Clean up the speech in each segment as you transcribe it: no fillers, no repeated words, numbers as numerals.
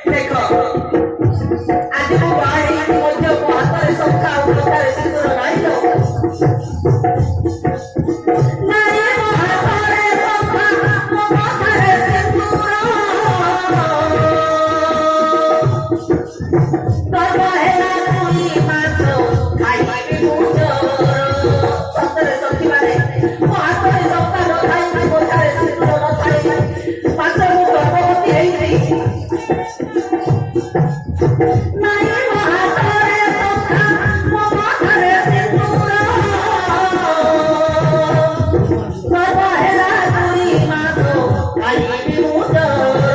দেখো আজ ମୋ ବାହାରି ମଧ୍ୟ ମୋ ହାତରେ ଶଙ୍ଖା ଆଉ କଣ୍ଟାରେ ସିନ୍ଦୁର ନାହିଁ ତ ନାଇଁ ମୋ ହାତରେ ଶଙ୍ଖା ମୋ କଣ୍ଟାରେ ସିନ୍ଦୁର ପର୍ବ ହେଲା 2 ମାସ ଖାଇବି ମୁଁ ଜୋର ସତରେ ସଖିବାରେ ମୋ ହାତରେ ଶଙ୍ଖା ନଥାଇ ମୋ କଣ୍ଟାରେ ସିନ୍ଦୁର ନଥାଇ ମାତ୍ର ମୁଁ ଗର୍ଭବତୀ ହେଇଯାଇଛି ନାଇଁ ମୋ ହାତରେ ଶଙ୍ଖା ମୋ କଣ୍ଟାରେ ସିନ୍ଦୁର ପର୍ବ ହେଲା 2 ମାସ ଖାଇବି ମୁଁ ଜୋର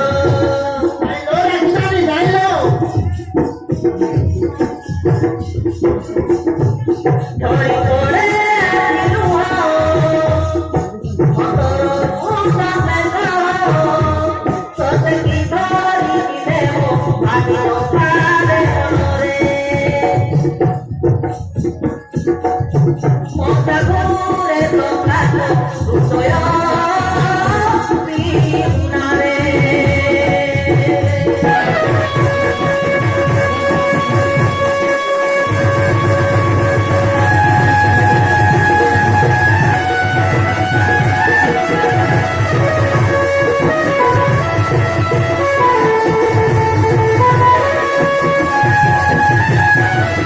ধরে ধরে লুহ মতর মুন্ডা মেঘা সতে কি ধরি দেব আদি কালে মরে মোটা ঘুরে তো কাট হৃদয় বিনারে